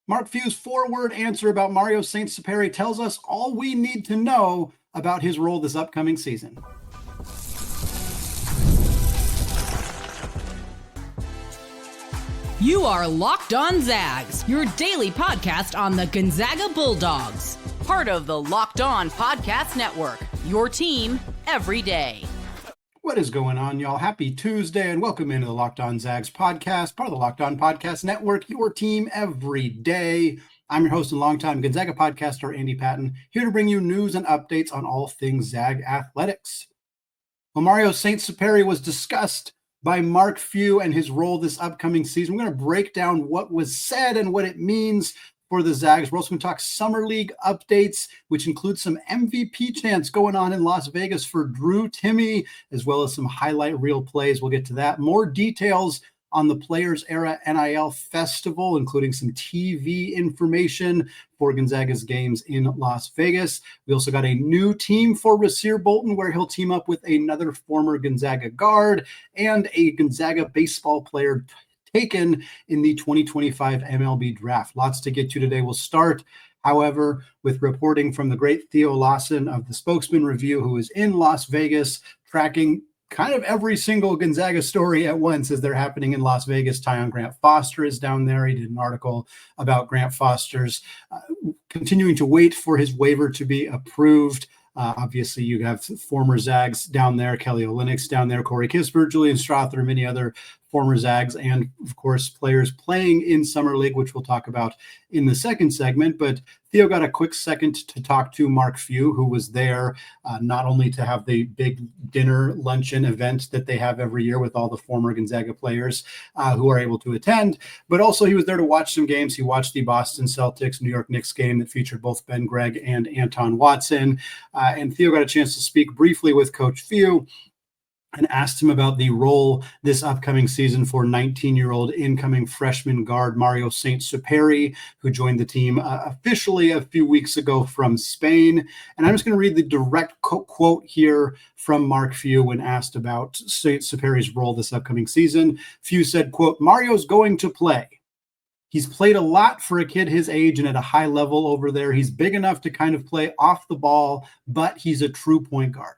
Mark Few's four-word answer about Mario Saint-Supéry tells us all we need to know about his role this upcoming season. You are Locked On Zags, your daily podcast on the Gonzaga Bulldogs. Part of the Locked On Podcast Network, your team every day. What is going on, y'all? Happy Tuesday, and welcome into the Locked On Zags podcast, part of the Locked On Podcast Network, your team every day. I'm your host and longtime Gonzaga podcaster, Andy Patton, here to bring you news and updates on all things Zag athletics. Well, Mario Saint-Supéry was discussed by Mark Few and his role this upcoming season. We're going to break down what was said and what it means for the Zags. We're also going to talk Summer League updates, which includes some MVP chants going on in Las Vegas for Drew Timme, as well as some highlight reel plays. We'll get to that. More details on the Players Era NIL Festival, including some TV information for Gonzaga's games in Las Vegas. We also got a new team for Rasir Bolton, where he'll team up with another former Gonzaga guard and a Gonzaga baseball player taken in the 2025 MLB draft. Lots to get to today. We'll start, however, with reporting from the great Theo Lawson of the Spokesman Review, who is in Las Vegas tracking kind of every single Gonzaga story at once as they're happening in Las Vegas. Tyon Grant Foster is down there. He did an article about Grant Foster's continuing to wait for his waiver to be approved. Obviously, you have former Zags down there, Kelly Olynyk down there, Corey Kispert, Julian Strother, and many other former Zags, and of course, players playing in Summer League, which we'll talk about in the second segment. But Theo got a quick second to talk to Mark Few, who was there not only to have the big dinner luncheon event that they have every year with all the former Gonzaga players who are able to attend, but also he was there to watch some games. He watched the Boston Celtics, New York Knicks game that featured both Ben Gregg and Anton Watson. And Theo got a chance to speak briefly with Coach Few and asked him about the role this upcoming season for 19-year-old incoming freshman guard Mario Saint-Supéry, who joined the team officially a few weeks ago from Spain. And I'm just going to read the direct quote here from Mark Few when asked about Saint-Supéry's role this upcoming season. Few said, quote, "Mario's going to play. He's played a lot for a kid his age and at a high level over there. He's big enough to kind of play off the ball, but he's a true point guard."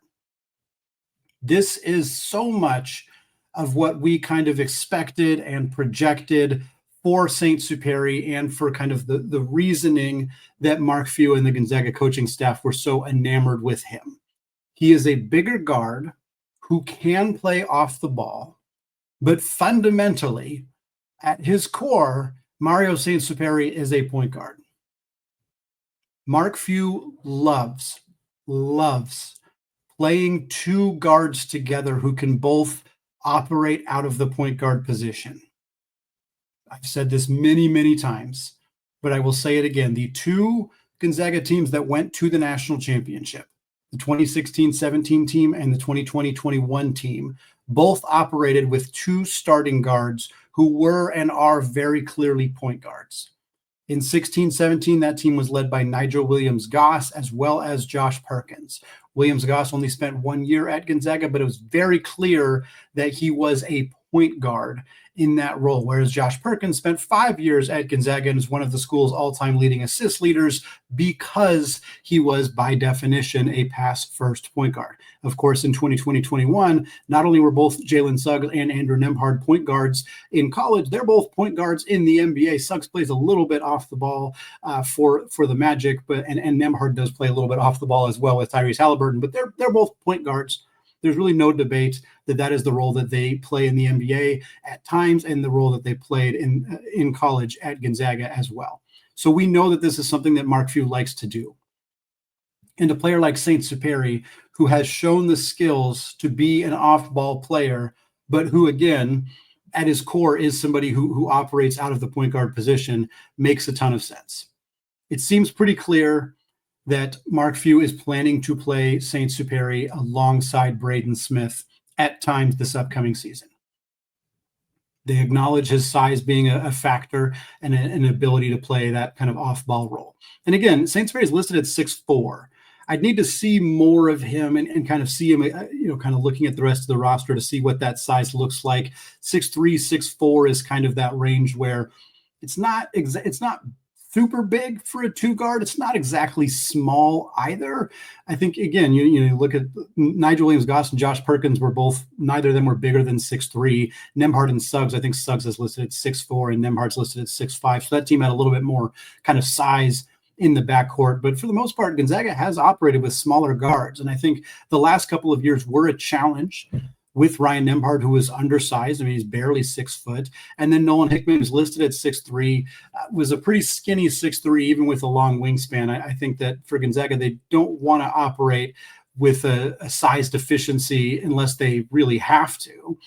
This is so much of what we kind of expected and projected for Saint-Supéry and for kind of the reasoning that Mark Few and the Gonzaga coaching staff were so enamored with him. He is a bigger guard who can play off the ball, but fundamentally, at his core, Mario Saint-Supéry is a point guard. Mark Few loves playing two guards together who can both operate out of the point guard position. I've said this many, many times, but I will say it again. The two Gonzaga teams that went to the national championship, the 2016-17 team and the 2020-21 team, both operated with two starting guards who were and are very clearly point guards. In 16-17, that team was led by Nigel Williams-Goss as well as Josh Perkins. Williams-Goss only spent 1 year at Gonzaga, but it was very clear that he was a point guard in that role, whereas Josh Perkins spent 5 years at Gonzaga and is one of the school's all-time leading assist leaders because he was, by definition, a pass-first point guard. Of course, in 2020-21, not only were both Jalen Suggs and Andrew Nembhard point guards in college, they're both point guards in the NBA. Suggs plays a little bit off the ball for the Magic, but and Nembhard does play a little bit off the ball as well with Tyrese Halliburton, but they're both point guards. There's really no debate that is the role that they play in the NBA at times and the role that they played in college at Gonzaga as well. So we know that this is something that Mark Few likes to do. And a player like Saint-Supéry, who has shown the skills to be an off-ball player, but who, again, at his core is somebody who operates out of the point guard position, makes a ton of sense. It seems pretty clear that Mark Few is planning to play Saint-Supéry alongside Braden Smith at times this upcoming season. They acknowledge his size being a factor and an ability to play that kind of off-ball role. And again, Saint-Supéry is listed at 6'4". I'd need to see more of him and kind of see him, kind of looking at the rest of the roster to see what that size looks like. 6'3", 6'4" is kind of that range where it's not super big for a two guard. It's not exactly small either. I think, again, you look at Nigel Williams-Goss and Josh Perkins neither of them were bigger than 6'3". Nembhard and Suggs, I think Suggs is listed at 6'4", and Nembhard's listed at 6'5". So that team had a little bit more kind of size in the backcourt. But for the most part, Gonzaga has operated with smaller guards. And I think the last couple of years were a challenge with Ryan Nembhard, who was undersized. I mean, he's barely 6 foot. And then Nolan Hickman, who's listed at 6'3", was a pretty skinny 6'3", even with a long wingspan. I think that for Gonzaga, they don't want to operate with a size deficiency unless they really have to.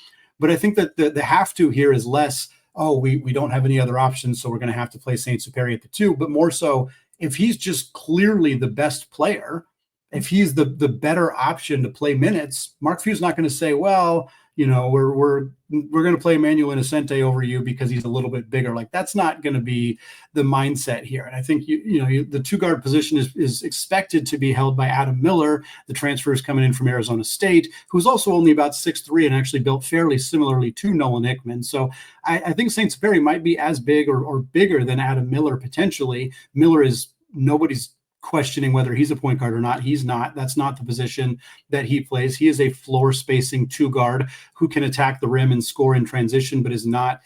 But I think that the have to here is less, we don't have any other options, so we're going to have to play Saint-Supéry at the 2, but more so, if he's just clearly the best player, if he's the better option to play minutes, Mark Few's not going to say, well, we're going to play Emmanuel Innocente over you because he's a little bit bigger. Like, that's not going to be the mindset here. And I think the two guard position is expected to be held by Adam Miller. The transfer is coming in from Arizona State, who's also only about 6'3" and actually built fairly similarly to Nolan Hickman. So I think Saint-Supéry might be as big or bigger than Adam Miller potentially. Miller is nobody's questioning whether he's a point guard or not. He's not. That's not the position that he plays. He is a floor spacing two guard who can attack the rim and score in transition, but is not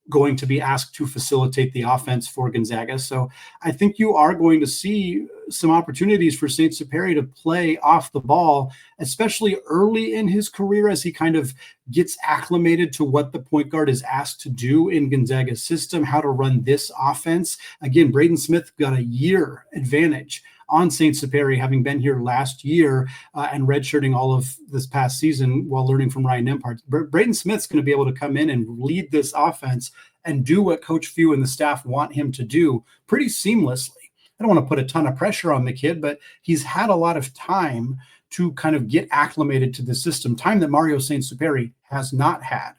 going to be asked to facilitate the offense for Gonzaga. So I think you are going to see some opportunities for Saint-Supéry to play off the ball, especially early in his career as he kind of gets acclimated to what the point guard is asked to do in Gonzaga's system, how to run this offense. Again, Braden Smith got a year advantage on Saint-Supéry, having been here last year and redshirting all of this past season while learning from Ryan Nembhard. Braden Smith's going to be able to come in and lead this offense and do what Coach Few and the staff want him to do pretty seamlessly. I don't want to put a ton of pressure on the kid, but he's had a lot of time to kind of get acclimated to the system, time that Mario Saint-Supéry has not had.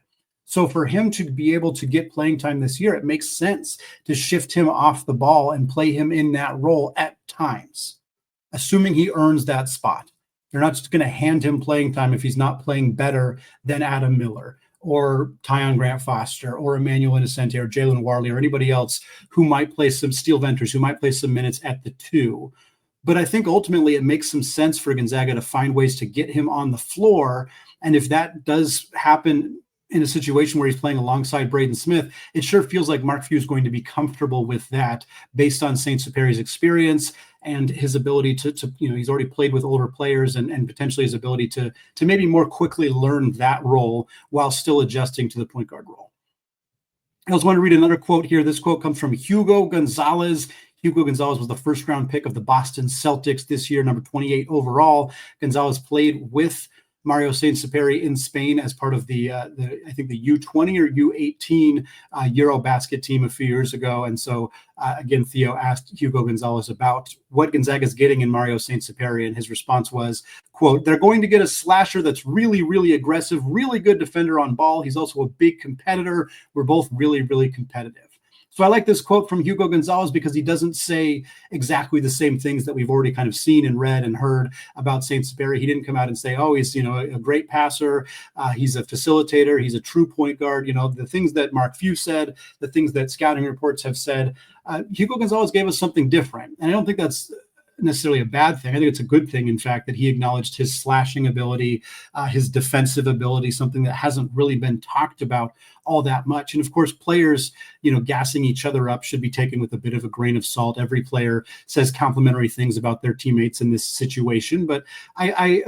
So for him to be able to get playing time this year, it makes sense to shift him off the ball and play him in that role at times, assuming he earns that spot. They're not just going to hand him playing time if he's not playing better than Adam Miller or Tyon Grant-Foster or Emmanuel Innocente or Jalen Warley or anybody else who might play some Steel Venters, who might play some minutes at the 2. But I think ultimately it makes some sense for Gonzaga to find ways to get him on the floor. And if that does happen in a situation where he's playing alongside Braden Smith, it sure feels like Mark Few is going to be comfortable with that based on Saint-Supéry's experience and his ability to he's already played with older players and potentially his ability to maybe more quickly learn that role while still adjusting to the point guard role. I also want to read another quote here. This quote comes from Hugo Gonzalez. Hugo Gonzalez was the first-round pick of the Boston Celtics this year, number 28 overall. Gonzalez played with Mario Saint-Supéry in Spain as part of the I think the U20 or U18 Eurobasket team a few years ago. And so, again, Theo asked Hugo Gonzalez about what Gonzaga is getting in Mario Saint-Supéry, and his response was, quote, "They're going to get a slasher that's really, really aggressive, really good defender on ball. He's also a big competitor. We're both really, really competitive." So I like this quote from Hugo Gonzalez because he doesn't say exactly the same things that we've already kind of seen and read and heard about Saint-Supéry. He didn't come out and say, he's, a great passer. He's a facilitator. He's a true point guard. The things that Mark Few said, the things that scouting reports have said, Hugo Gonzalez gave us something different. And I don't think that's necessarily a bad thing. I think it's a good thing, in fact, that he acknowledged his slashing ability, his defensive ability, something that hasn't really been talked about all that much. And of course, players, gassing each other up should be taken with a bit of a grain of salt. Every player says complimentary things about their teammates in this situation. But I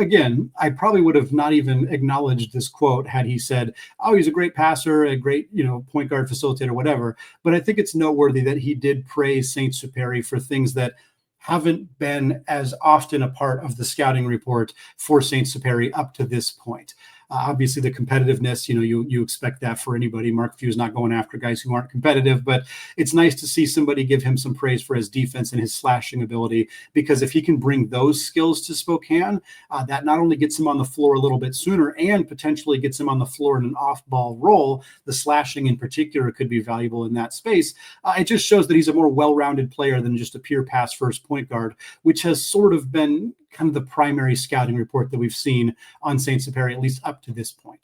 probably would have not even acknowledged this quote had he said, he's a great passer, a great, point guard, facilitator, whatever. But I think it's noteworthy that he did praise Saint-Supéry for things that haven't been as often a part of the scouting report for Saint-Supéry up to this point. Obviously, the competitiveness, you expect that for anybody. Mark Few is not going after guys who aren't competitive, but it's nice to see somebody give him some praise for his defense and his slashing ability, because if he can bring those skills to Spokane, that not only gets him on the floor a little bit sooner and potentially gets him on the floor in an off-ball role. The slashing in particular could be valuable in that space. It just shows that he's a more well-rounded player than just a pure pass-first point guard, which has sort of been kind of the primary scouting report that we've seen on Saint-Supéry, at least up to this point.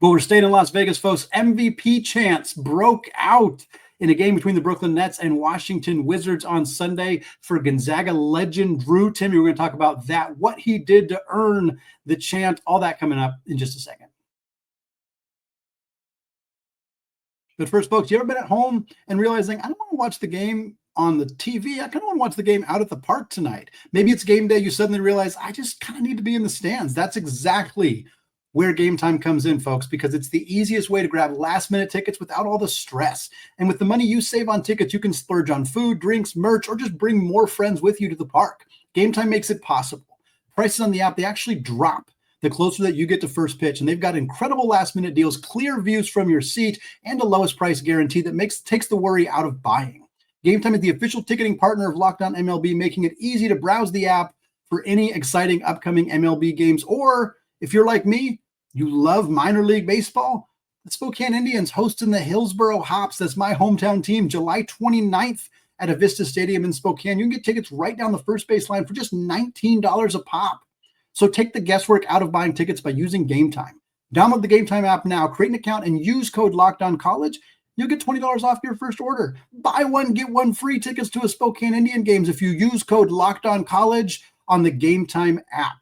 But we're staying in Las Vegas, folks. MVP chants broke out in a game between the Brooklyn Nets and Washington Wizards on Sunday for Gonzaga legend Drew Timme. We're going to talk about that, what he did to earn the chant, all that coming up in just a second. But first, folks, you ever been at home and realizing, I don't want to watch the game on the TV. I kind of want to watch the game out at the park tonight. Maybe it's game day. You suddenly realize, I just kind of need to be in the stands. That's exactly where Gametime comes in, folks, because it's the easiest way to grab last-minute tickets without all the stress. And with the money you save on tickets, you can splurge on food, drinks, merch, or just bring more friends with you to the park. Gametime makes it possible. Prices on the app, they actually drop the closer that you get to first pitch, and they've got incredible last-minute deals, clear views from your seat, and a lowest price guarantee that takes the worry out of buying. Gametime is the official ticketing partner of Locked On MLB, making it easy to browse the app for any exciting upcoming MLB games. Or if you're like me, you love minor league baseball, the Spokane Indians hosting the Hillsboro Hops. That's my hometown team, July 29th at Avista Stadium in Spokane. You can get tickets right down the first base line for just $19 a pop. So take the guesswork out of buying tickets by using Gametime. Download the Gametime app now, create an account, and use code LOCKEDONCollege. You'll get $20 off your first order. Buy one, get one free tickets to a Spokane Indian games if you use code LOCKEDONCollege on the Gametime app.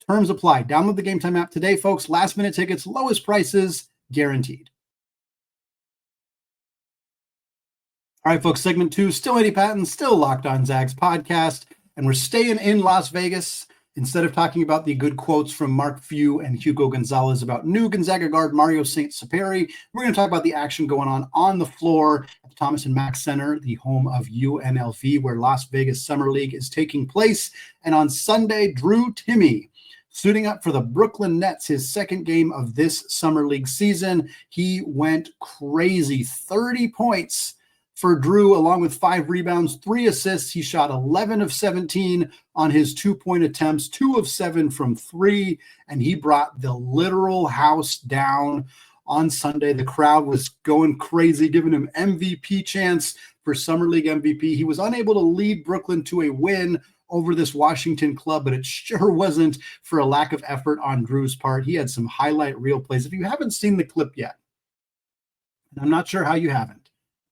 Terms apply. Download the Gametime app today, folks. Last minute tickets, lowest prices, guaranteed. All right, folks, segment 2, still Andy Patton, still Locked On Zags podcast, and we're staying in Las Vegas. Instead of talking about the good quotes from Mark Few and Hugo Gonzalez about new Gonzaga guard Mario Saint-Supéry, we're going to talk about the action going on the floor at the Thomas & Mack Center, the home of UNLV, where Las Vegas Summer League is taking place. And on Sunday, Drew Timme, suiting up for the Brooklyn Nets, his second game of this Summer League season. He went crazy, 30 points for Drew, along with 5 rebounds, 3 assists. He shot 11 of 17 on his 2-point attempts, 2 of 7 from 3, and he brought the literal house down on Sunday. The crowd was going crazy, giving him MVP chance for Summer League MVP. He was unable to lead Brooklyn to a win over this Washington club, but it sure wasn't for a lack of effort on Drew's part. He had some highlight reel plays. If you haven't seen the clip yet, and I'm not sure how you haven't,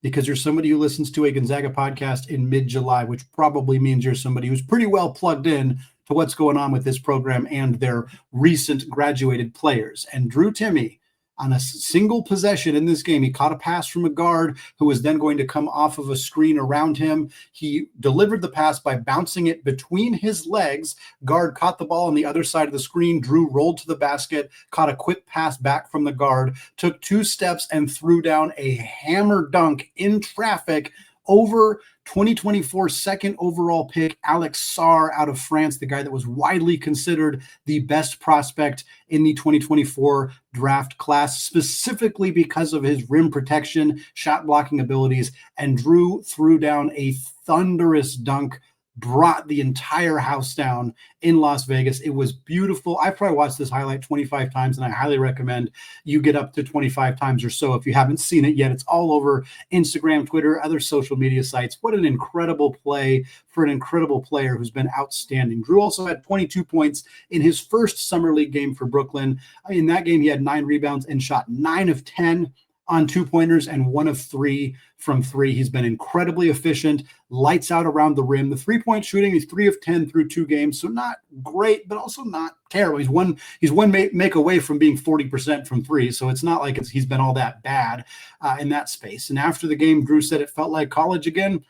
because you're somebody who listens to a Gonzaga podcast in mid-July, which probably means you're somebody who's pretty well plugged in to what's going on with this program and their recent graduated players. And Drew Timme, on a single possession in this game, he caught a pass from a guard who was then going to come off of a screen around him. He delivered the pass by bouncing it between his legs. Guard caught the ball on the other side of the screen. Drew rolled to the basket, caught a quick pass back from the guard, took 2 steps and threw down a hammer dunk in traffic over 2024 second overall pick Alex Sarr out of France, the guy that was widely considered the best prospect in the 2024 draft class, specifically because of his rim protection, shot blocking abilities. And Drew threw down a thunderous dunk, brought the entire house down in Las Vegas. It was beautiful. I probably watched this highlight 25 times, and I highly recommend you get up to 25 times or so if you haven't seen it yet. It's all over Instagram, Twitter, other social media sites. What an incredible play for an incredible player who's been outstanding. Drew also had 22 points in his first Summer League game for Brooklyn. In that game, he had 9 rebounds and shot 9 of 10 on 2-pointers and 1 of 3 from 3. He's been incredibly efficient, lights out around the rim. The 3-point shooting is 3 of 10 through 2 games, so not great, but also not terrible. He's one make away from being 40% from 3, so it's not like he's been all that bad in that space. And after the game, Drew said it felt like college again.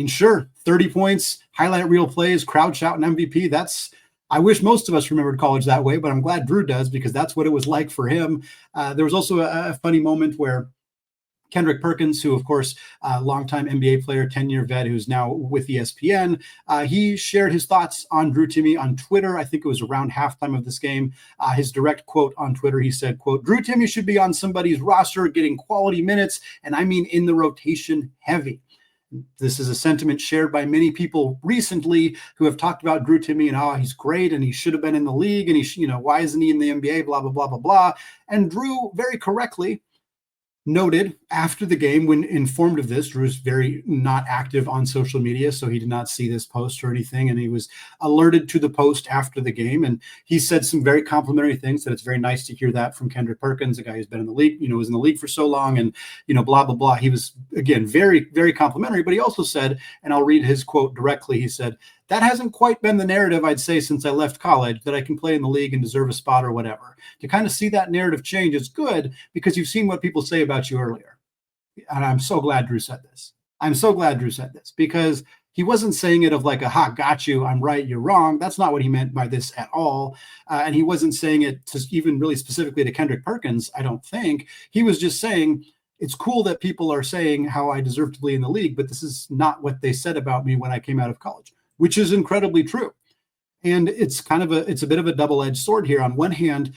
Sure, 30 points, highlight reel plays, crowd shouting MVP. I wish most of us remembered college that way, but I'm glad Drew does, because that's what it was like for him. There was also a funny moment where Kendrick Perkins, who, of course, longtime NBA player, 10-year vet, who's now with ESPN, he shared his thoughts on Drew Timme on Twitter. I think it was around halftime of this game. His direct quote on Twitter, he said, quote, "Drew Timme should be on somebody's roster getting quality minutes, and I mean in the rotation heavy." This is a sentiment shared by many people recently who have talked about Drew Timme and he's great and he should have been in the league and why isn't he in the NBA, blah, blah, blah, blah, blah. And Drew very correctly noted, After the game, when informed of this, Drew's very not active on social media, so he did not see this post or anything, and he was alerted to the post after the game, and he said some very complimentary things, that it's very nice to hear that from Kendrick Perkins, a guy who's been in the league, was in the league for so long, and, blah, blah, blah. He was, again, very, very complimentary, but he also said, and I'll read his quote directly, he said, "That hasn't quite been the narrative, I'd say, since I left college, that I can play in the league and deserve a spot or whatever. To kind of see that narrative change is good because you've seen what people say about you earlier." And I'm so glad Drew said this. I'm so glad Drew said this, because he wasn't saying it of like a, "ha, got you, I'm right, you're wrong." That's not what he meant by this at all. And he wasn't saying it to even really specifically to Kendrick Perkins, I don't think. He was just saying, it's cool that people are saying how I deserve to be in the league, but this is not what they said about me when I came out of college, which is incredibly true. And it's it's a bit of a double-edged sword here. On one hand,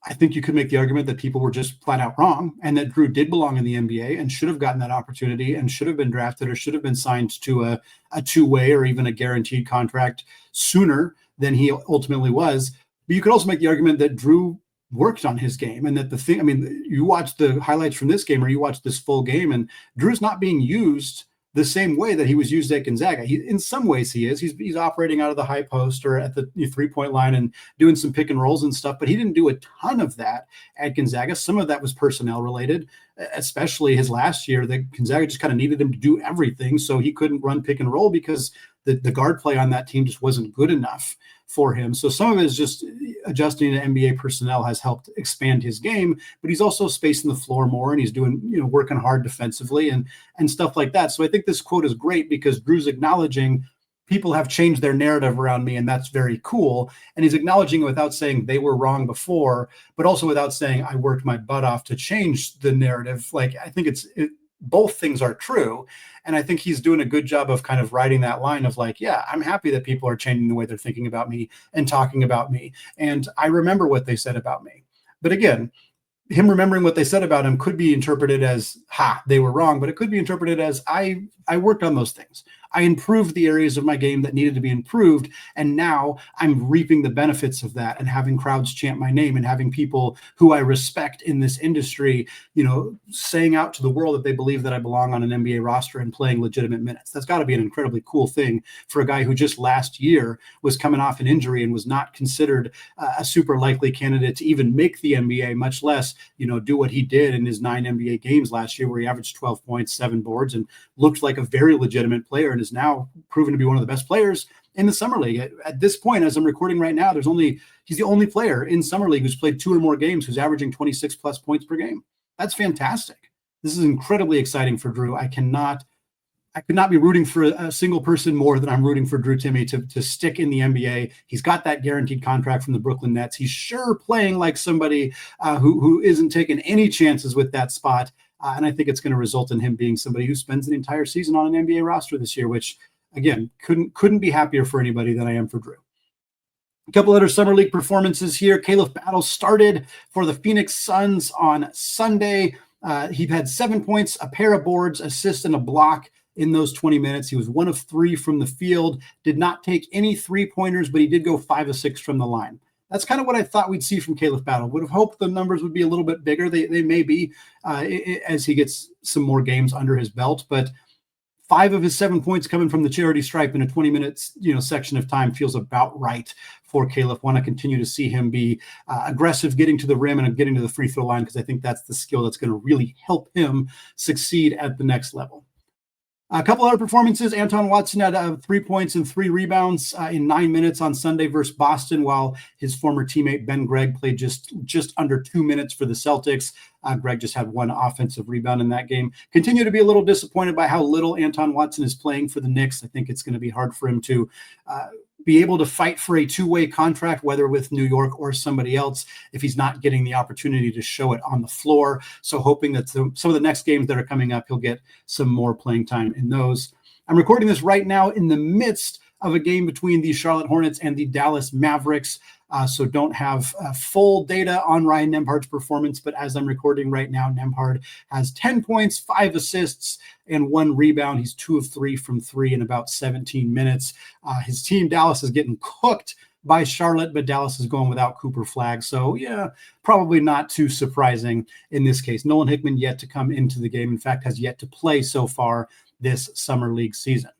I think you could make the argument that people were just flat out wrong, and that Drew did belong in the NBA and should have gotten that opportunity and should have been drafted or should have been signed to a two-way or even a guaranteed contract sooner than he ultimately was. But you could also make the argument that Drew worked on his game, and that you watch the highlights from this game or you watch this full game, and Drew's not being used the same way that he was used at Gonzaga. In some ways he is. He's operating out of the high post or at the 3-point line and doing some pick and rolls and stuff, but he didn't do a ton of that at Gonzaga. Some of that was personnel related, especially his last year. That Gonzaga just kind of needed him to do everything, so he couldn't run pick and roll because the guard play on that team just wasn't good enough for him. So some of it is just adjusting to NBA personnel has helped expand his game, but he's also spacing the floor more, and he's doing, working hard defensively and stuff like that. So I think this quote is great because Drew's acknowledging people have changed their narrative around me, and that's very cool. And he's acknowledging it without saying they were wrong before, but also without saying I worked my butt off to change the narrative. Like, I think both things are true. And I think he's doing a good job of kind of riding that line of like, yeah, I'm happy that people are changing the way they're thinking about me and talking about me. And I remember what they said about me. But again, him remembering what they said about him could be interpreted as, "ha, they were wrong," but it could be interpreted as, I worked on those things. I improved the areas of my game that needed to be improved, and now I'm reaping the benefits of that and having crowds chant my name and having people who I respect in this industry, saying out to the world that they believe that I belong on an NBA roster and playing legitimate minutes. That's got to be an incredibly cool thing for a guy who just last year was coming off an injury and was not considered a super likely candidate to even make the NBA, much less, do what he did in his 9 NBA games last year, where he averaged 12 points, 7 boards, and looked like a very legitimate player, and is now proven to be one of the best players in the summer league. At this point, as I'm recording right now, he's the only player in summer league who's played 2 or more games who's averaging 26 plus points per game. That's fantastic. This is incredibly exciting for Drew. I could not be rooting for a single person more than I'm rooting for Drew Timme to stick in the NBA. He's got that guaranteed contract from the Brooklyn Nets. He's sure playing like somebody who isn't taking any chances with that spot. And I think it's going to result in him being somebody who spends an entire season on an NBA roster this year, which, again, couldn't be happier for anybody than I am for Drew. A couple other summer league performances here. Caleb Battle started for the Phoenix Suns on Sunday. He had 7 points, a pair of boards, assist, and a block in those 20 minutes. He was 1 of 3 from the field, did not take any 3-pointers, but he did go 5 of 6 from the line. That's kind of what I thought we'd see from Caleb Battle. Would have hoped the numbers would be a little bit bigger. They may be as he gets some more games under his belt, but 5 of his 7 points coming from the charity stripe in a 20-minute section of time feels about right for Caleb. Want to continue to see him be aggressive, getting to the rim and getting to the free throw line, because I think that's the skill that's going to really help him succeed at the next level. A couple other performances. Anton Watson had 3 points and 3 rebounds in 9 minutes on Sunday versus Boston, while his former teammate Ben Gregg played just under 2 minutes for the Celtics. Gregg just had 1 offensive rebound in that game. Continue to be a little disappointed by how little Anton Watson is playing for the Knicks. I think it's going to be hard for him to be able to fight for a 2-way contract, whether with New York or somebody else, if he's not getting the opportunity to show it on the floor. So hoping that some of the next games that are coming up, he'll get some more playing time in those. I'm recording this right now in the midst of a game between the Charlotte Hornets and the Dallas Mavericks. So don't have full data on Ryan Nembhard's performance, but as I'm recording right now, Nembhard has 10 points, 5 assists, and 1 rebound. He's 2 of 3 from 3 in about 17 minutes. His team, Dallas, is getting cooked by Charlotte, but Dallas is going without Cooper Flagg. So, yeah, probably not too surprising in this case. Nolan Hickman yet to come into the game. In fact, has yet to play so far this summer league season.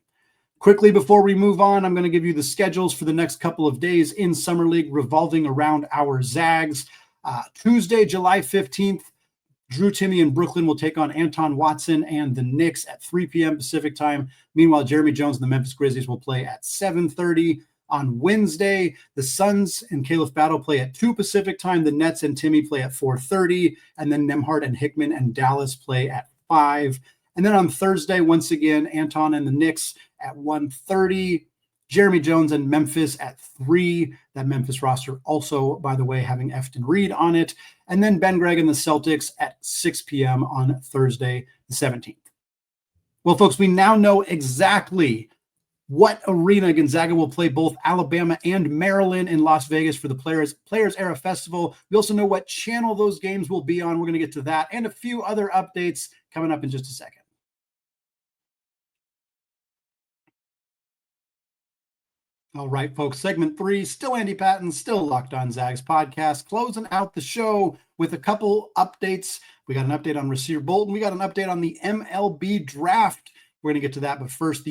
Quickly, before we move on, I'm going to give you the schedules for the next couple of days in Summer League revolving around our Zags. Tuesday, July 15th, Drew Timme in Brooklyn will take on Anton Watson and the Knicks at 3 p.m. Pacific time. Meanwhile, Jeremy Jones and the Memphis Grizzlies will play at 7:30. On Wednesday, the Suns and Caleb Battle play at 2 Pacific time. The Nets and Timme play at 4:30. And then Nembhard and Hickman and Dallas play at 5. And then on Thursday, once again, Anton and the Knicks at 1:30. Jeremy Jones and Memphis at 3. That Memphis roster also, by the way, having Efton Reed on it. And then Ben Gregg and the Celtics at 6 p.m. on Thursday, the 17th. Well, folks, we now know exactly what arena Gonzaga will play both Alabama and Maryland in Las Vegas for the Players Era Festival. We also know what channel those games will be on. We're going to get to that and a few other updates coming up in just a second. All right, folks, segment 3, still Andy Patton, still Locked On Zags podcast, closing out the show with a couple updates. We got an update on Rasir Bolton. We got an update on the MLB draft. We're going to get to that, but first,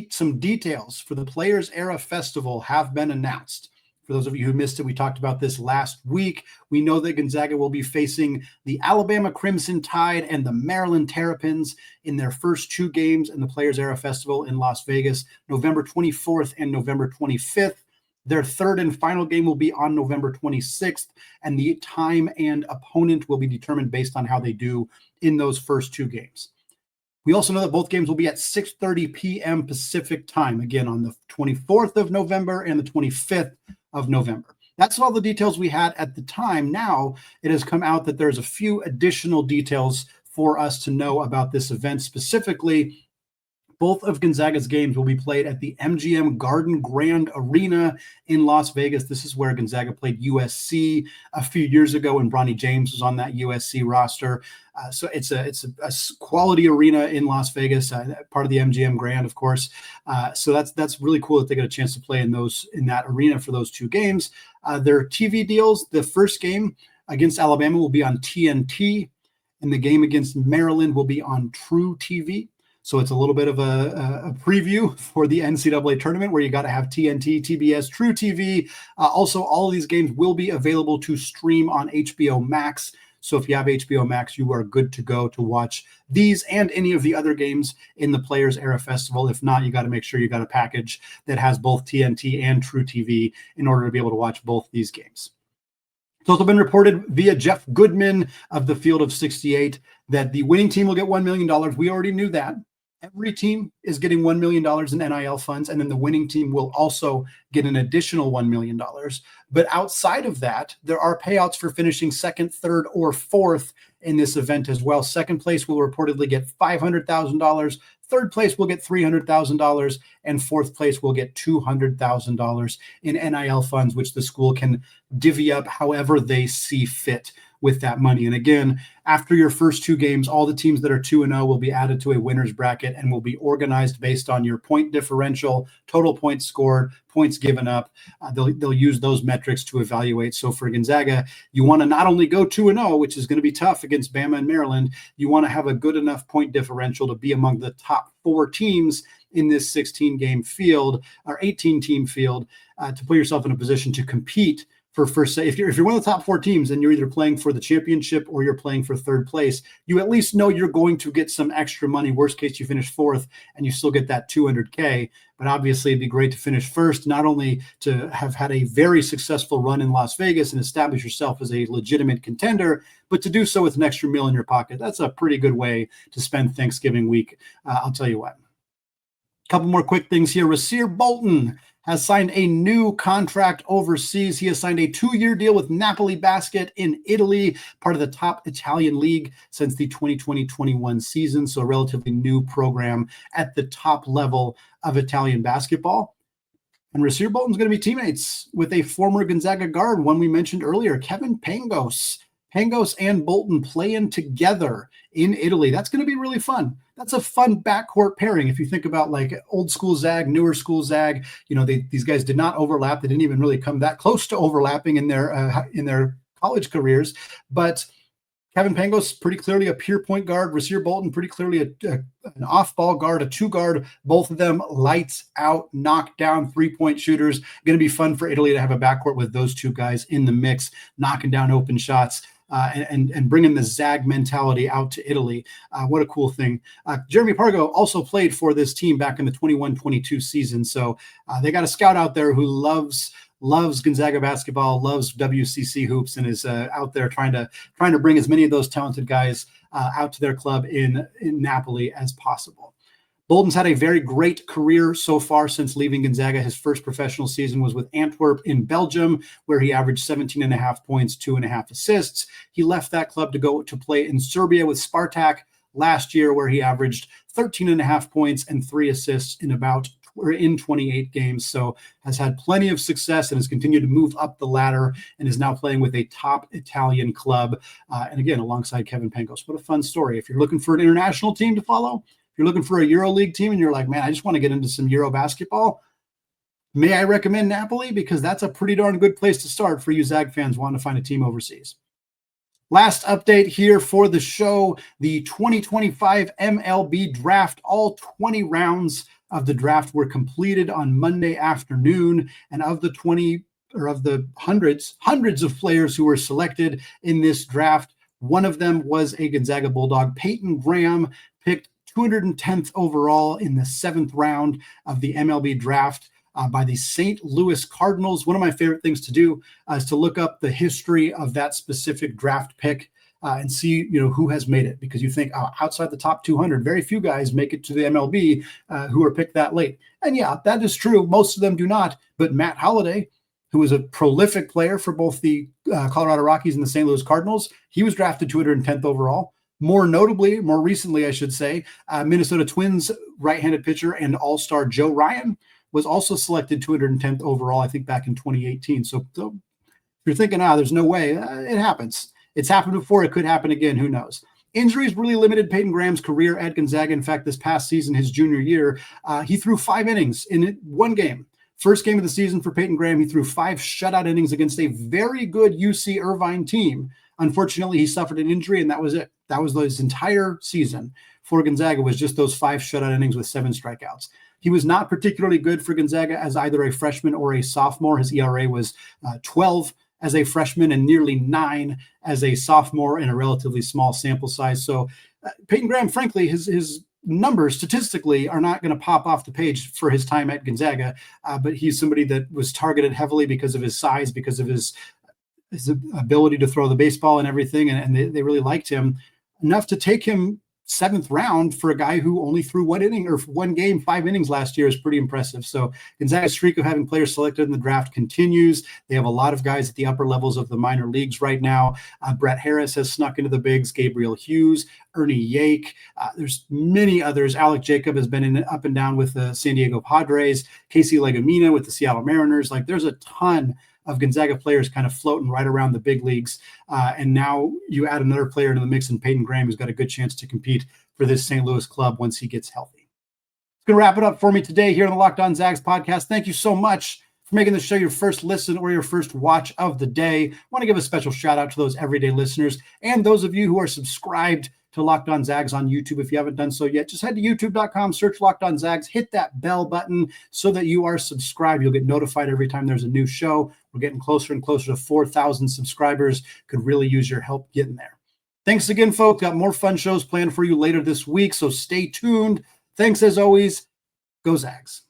some details for the Players Era Festival have been announced. For those of you who missed it, we talked about this last week. We know that Gonzaga will be facing the Alabama Crimson Tide and the Maryland Terrapins in their first 2 games in the Players Era Festival in Las Vegas, November 24th and November 25th. Their third and final game will be on November 26th, and the time and opponent will be determined based on how they do in those first 2 games. We also know that both games will be at 6:30 p.m. Pacific time, again on the 24th of November and the 25th of November. That's all the details we had at the time. Now it has come out that there's a few additional details for us to know about this event. Specifically, both of Gonzaga's games will be played at the MGM Garden Grand Arena in Las Vegas. This is where Gonzaga played USC a few years ago, and Bronny James was on that USC roster. So it's a quality arena in Las Vegas, part of the MGM Grand, of course. So that's really cool that they got a chance to play in that arena for those 2 games. Their TV deals: the first game against Alabama will be on TNT, and the game against Maryland will be on True TV. So it's a little bit of a preview for the NCAA tournament where you got to have TNT, TBS, True TV. Also, all of these games will be available to stream on HBO Max. So if you have HBO Max, you are good to go to watch these and any of the other games in the Players Era Festival. If not, you got to make sure you got a package that has both TNT and True TV in order to be able to watch both these games. It's also been reported via Jeff Goodman of the Field of 68 that the winning team will get $1 million. We already knew that. Every team is getting $1 million in NIL funds, and then the winning team will also get an additional $1 million. But outside of that, there are payouts for finishing second, third, or fourth in this event as well. Second place will reportedly get $500,000. Third place will get $300,000, and fourth place will get $200,000 in NIL funds, which the school can divvy up however they see fit with that money. And again, after your first 2 games, all the teams that are 2-0 will be added to a winner's bracket and will be organized based on your point differential, total points scored, points given up. They'll use those metrics to evaluate. So for Gonzaga, you want to not only go 2-0, which is going to be tough against Bama and Maryland, you want to have a good enough point differential to be among the top 4 teams in this 16-game field or 18-team field to put yourself in a position to compete for first. If you're one of the top 4 teams and you're either playing for the championship or you're playing for third place, you at least know you're going to get some extra money. Worst case, you finish 4th and you still get that $200K. But obviously, it'd be great to finish first, not only to have had a very successful run in Las Vegas and establish yourself as a legitimate contender, but to do so with an extra $1 million in your pocket. That's a pretty good way to spend Thanksgiving week. I'll tell you what. A couple more quick things here. Rasir Bolton has signed a new contract overseas. He has signed a 2-year deal with Napoli Basket in Italy, part of the top Italian league since the 2020-21 season. So a relatively new program at the top level of Italian basketball. And Rasir Bolton's going to be teammates with a former Gonzaga guard, one we mentioned earlier, Kevin Pangos. Pangos and Bolton playing together in Italy. That's going to be really fun. That's a fun backcourt pairing. If you think about like old school Zag, newer school Zag, these guys did not overlap. They didn't even really come that close to overlapping in their college careers. But Kevin Pangos, pretty clearly a pure point guard. Rasir Bolton, pretty clearly an off-ball guard, a two-guard. Both of them lights out, knockdown, three-point shooters. Going to be fun for Italy to have a backcourt with those two guys in the mix, knocking down open shots. And bringing the Zag mentality out to Italy. What a cool thing. Jeremy Pargo also played for this team back in the 21-22 season. So they got a scout out there who loves Gonzaga basketball, loves WCC hoops, and is out there trying to bring as many of those talented guys out to their club in Napoli as possible. Bolton's had a very great career so far since leaving Gonzaga. His first professional season was with Antwerp in Belgium, where he averaged 17.5 points, 2.5 assists. He left that club to go to play in Serbia with Spartak last year, where he averaged 13.5 points and 3 assists in 28 games. So has had plenty of success and has continued to move up the ladder and is now playing with a top Italian club. And again, alongside Kevin Pangos. What a fun story. If you're looking for an international team to follow, if you're looking for a EuroLeague team and you're like, man, I just want to get into some Euro basketball, may I recommend Napoli? Because that's a pretty darn good place to start for you Zag fans wanting to find a team overseas. Last update here for the show, the 2025 MLB draft. All 20 rounds of the draft were completed on Monday afternoon, and of the hundreds of players who were selected in this draft, one of them was a Gonzaga Bulldog. Peyton Graham, picked 210th overall in the 7th round of the MLB draft by the St. Louis Cardinals. One of my favorite things to do is to look up the history of that specific draft pick and see who has made it, because you think outside the top 200, very few guys make it to the MLB who are picked that late. And yeah, that is true. Most of them do not. But Matt Holliday, who was a prolific player for both the Colorado Rockies and the St. Louis Cardinals, he was drafted 210th overall. More recently, I should say, Minnesota Twins right-handed pitcher and all-star Joe Ryan was also selected 210th overall, I think back in 2018. So if you're thinking, there's no way, it happens. It's happened before. It could happen again. Who knows? Injuries really limited Peyton Graham's career at Gonzaga. In fact, this past season, his junior year, he threw 5 innings in one game. First game of the season for Peyton Graham, he threw 5 shutout innings against a very good UC Irvine team. Unfortunately, he suffered an injury, and that was it. That was his entire season for Gonzaga, was just those 5 shutout innings with 7 strikeouts. He was not particularly good for Gonzaga as either a freshman or a sophomore. His ERA was 12 as a freshman and nearly 9 as a sophomore in a relatively small sample size. So Peyton Graham, frankly, his numbers statistically are not going to pop off the page for his time at Gonzaga, but he's somebody that was targeted heavily because of his size, because of his ability to throw the baseball and everything, and they really liked him enough to take him 7th round for a guy who only threw 1 game, 5 innings last year is pretty impressive. So Gonzaga's streak of having players selected in the draft continues. They have a lot of guys at the upper levels of the minor leagues right now. Brett Harris has snuck into the bigs, Gabriel Hughes, Ernie Yake. There's many others. Alec Jacob has been up and down with the San Diego Padres, Casey Legumina with the Seattle Mariners. Like, there's a ton of Gonzaga players kind of floating right around the big leagues. And now you add another player into the mix in Peyton Graham, who's got a good chance to compete for this St. Louis club once he gets healthy. It's going to wrap it up for me today here on the Locked On Zags podcast. Thank you so much for making the show your first listen or your first watch of the day. I want to give a special shout out to those everyday listeners and those of you who are subscribed to Locked On Zags on YouTube. If you haven't done so yet, just head to youtube.com, search Locked On Zags, hit that bell button so that you are subscribed. You'll get notified every time there's a new show. We're getting closer and closer to 4,000 subscribers. Could really use your help getting there. Thanks again, folks. Got more fun shows planned for you later this week, so stay tuned. Thanks as always. Go Zags.